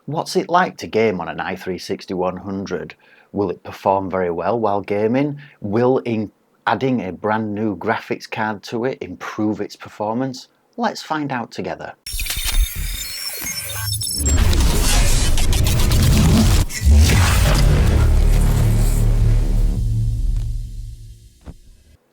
What's it like to game on an i3-6100? Will it perform very well while gaming? Will adding a brand new graphics card to it improve its performance? Let's find out together.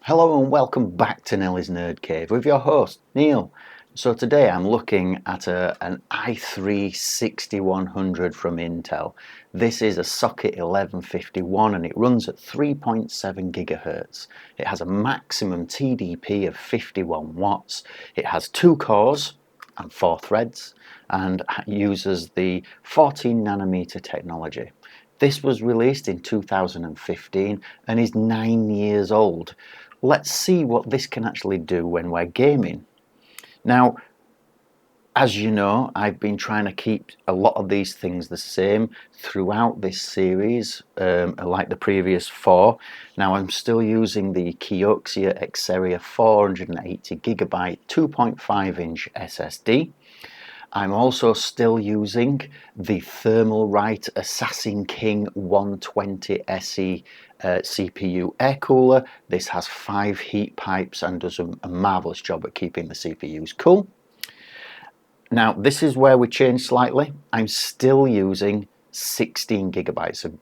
Hello and welcome back to Nelly's Nerd Cave with your host, Neil. So today I'm looking at an i3-6100 from Intel. This is a socket 1151 and it runs at 3.7 gigahertz. It has a maximum TDP of 51 watts. It has 2 cores and 4 threads and uses the 14 nanometer technology. This was released in 2015 and is 9 years old. Let's see what this can actually do when we're gaming. Now, as you know, I've been trying to keep a lot of these things the same throughout this series, like the previous 4. Now I'm still using the Kioxia Xperia 480GB 2.5-inch SSD. I'm also still using the Thermalright Assassin King 120 SE CPU air cooler. This has 5 heat pipes and does a marvelous job at keeping the CPUs cool. Now this is where we change slightly. I'm still using 16 gigabytes of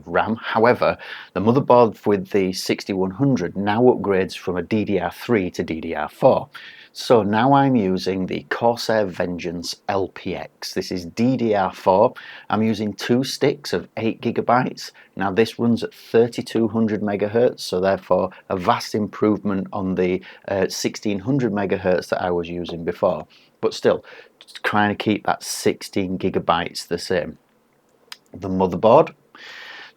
RAM. However, the motherboard with the 6100 now upgrades from a DDR3 to DDR4. So now I'm using the Corsair Vengeance LPX. This is DDR4. I'm using 2 sticks of 8 gigabytes. Now this runs at 3200 megahertz, so therefore a vast improvement on the 1600 megahertz that I was using before. But still, trying to keep that 16 gigabytes the same. The motherboard,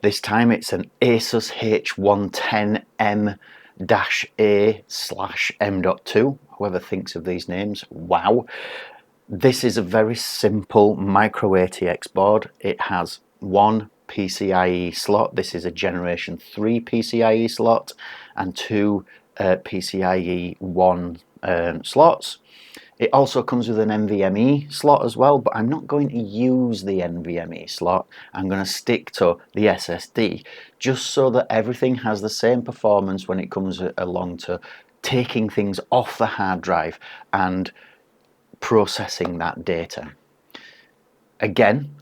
this time it's an Asus H110M-A/M.2, whoever thinks of these names, wow. This is a very simple micro ATX board. It has 1 PCIe slot. This is a generation 3 PCIe slot and 2 PCIe 1 slots. It also comes with an NVMe slot as well, but I'm not going to use the NVMe slot. I'm going to stick to the SSD just so that everything has the same performance when it comes along to taking things off the hard drive and processing that data. Again,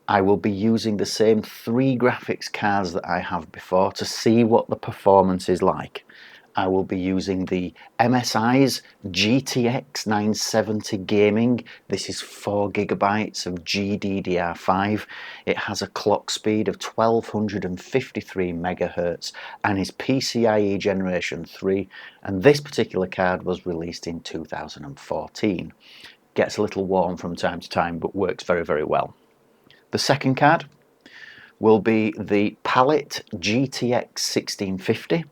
I will be using the same 3 graphics cards that I have before to see what the performance is like. I will be using the MSI's GTX 970 Gaming. This is 4 gigabytes of GDDR5. It has a clock speed of 1253 megahertz and is PCIe generation 3. And this particular card was released in 2014. Gets a little warm from time to time, but works very, very well. The second card will be the Palette GTX 1650.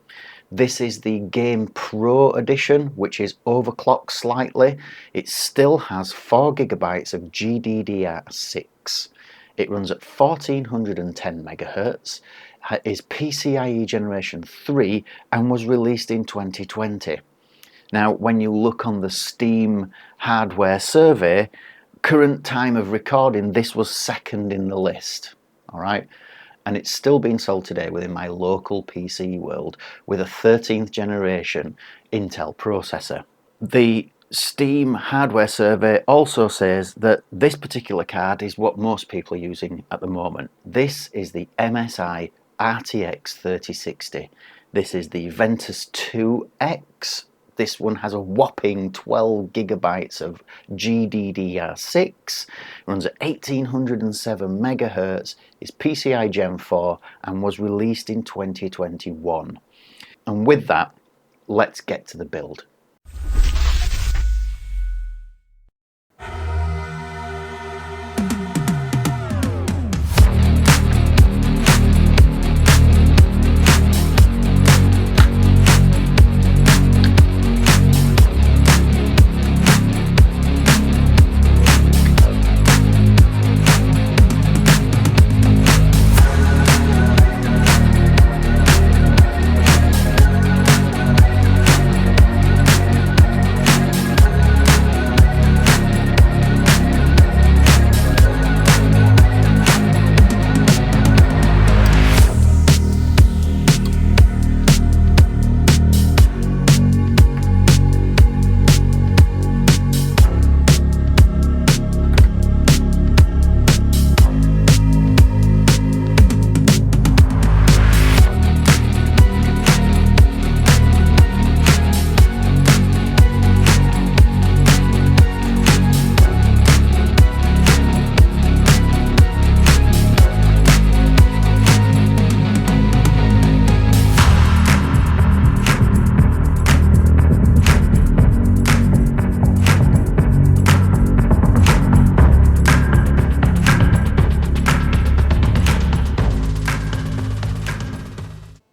This is the Game Pro edition, which is overclocked slightly. It still has 4 gigabytes of GDDR6. It runs at 1410 megahertz, is PCIe generation 3 and was released in 2020. Now, when you look on the Steam hardware survey, current time of recording, this was second in the list. All right. And it's still being sold today within my local PC world with a 13th generation Intel processor. The Steam hardware survey also says that this particular card is what most people are using at the moment. This is the MSI RTX 3060. This is the Ventus 2X. This one has a whopping 12 gigabytes of GDDR6, runs at 1807 megahertz, is PCI Gen 4 and was released in 2021. And with that, let's get to the build.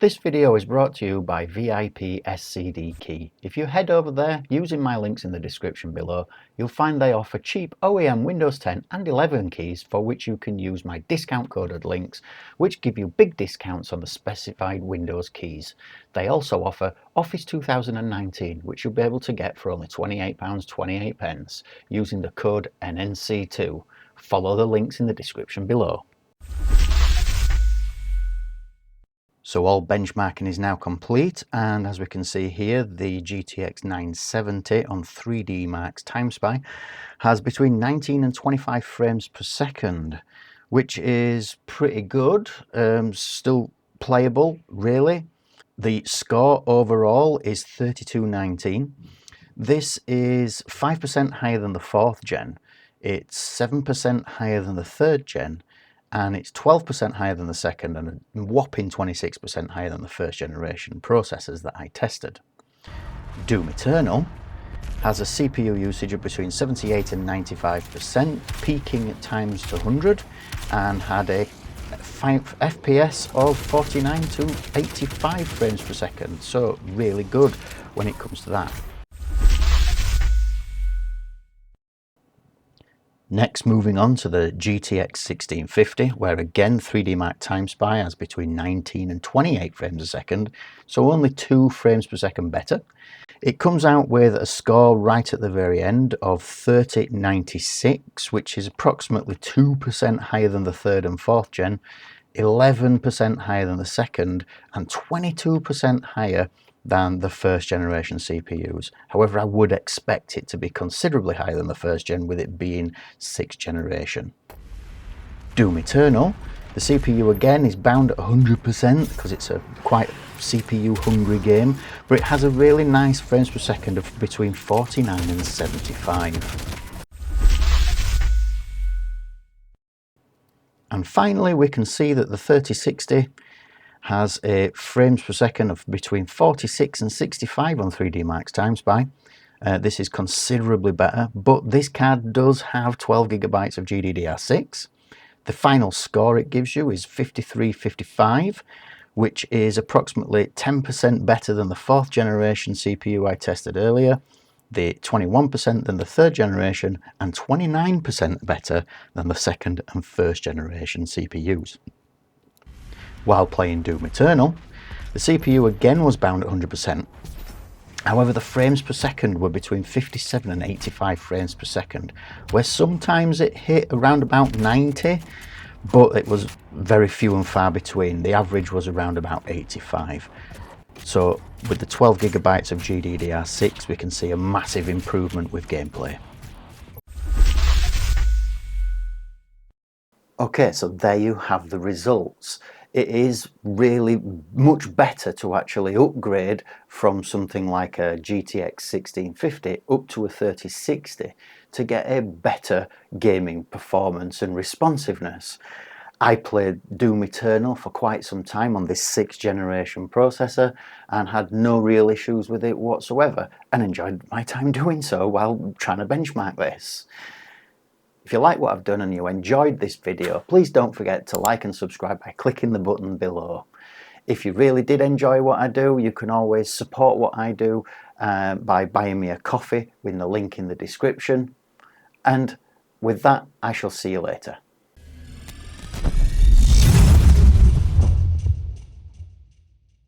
This video is brought to you by VIP SCD Key. If you head over there using my links in the description below, you'll find they offer cheap OEM Windows 10 and 11 keys for which you can use my discount coded links, which give you big discounts on the specified Windows keys. They also offer Office 2019, which you'll be able to get for only £28.28 using the code NNC2. Follow the links in the description below. So all benchmarking is now complete, and as we can see here, the GTX 970 on 3D Mark's TimeSpy has between 19 and 25 frames per second, which is pretty good, still playable really. The score overall is 3219. This is 5% higher than the 4th gen, it's 7% higher than the 3rd gen, and it's 12% higher than the 2nd and a whopping 26% higher than the 1st generation processors that I tested. Doom Eternal has a CPU usage of between 78 and 95%, peaking at times to 100, and had a FPS of 49 to 85 frames per second, so really good when it comes to that. Next, moving on to the GTX 1650, where again 3D Mark TimeSpy has between 19 and 28 frames a second, so only 2 frames per second better. It comes out with a score right at the very end of 3096, which is approximately 2% higher than the 3rd and 4th gen, 11% higher than the 2nd, and 22% higher than the 1st generation CPUs. However, I would expect it to be considerably higher than the 1st gen, with it being 6th generation. Doom Eternal, the CPU again is bound at 100% because it's a quite CPU hungry game, but it has a really nice frames per second of between 49 and 75. And finally, we can see that the 3060 has a frames per second of between 46 and 65 on 3D Mark's TimeSpy. This is considerably better, but this card does have 12 gigabytes of GDDR6. The final score it gives you is 5355, which is approximately 10% better than the 4th generation CPU I tested earlier, the 21% than the 3rd generation, and 29% better than the 2nd and 1st generation CPUs. While playing Doom Eternal, the CPU again was bound at 100%. However, the frames per second were between 57 and 85 frames per second, where sometimes it hit around about 90, but it was very few and far between. The average was around about 85. So with the 12 gigabytes of GDDR6, we can see a massive improvement with gameplay. Okay, so there you have the results. It is really much better to actually upgrade from something like a GTX 1650 up to a 3060 to get a better gaming performance and responsiveness. I played Doom Eternal for quite some time on this 6th generation processor and had no real issues with it whatsoever, and enjoyed my time doing so while trying to benchmark this. If you like what I've done and you enjoyed this video, please don't forget to like and subscribe by clicking the button below. If you really did enjoy what I do, you can always support what I do by buying me a coffee with the link in the description. And with that, I shall see you later.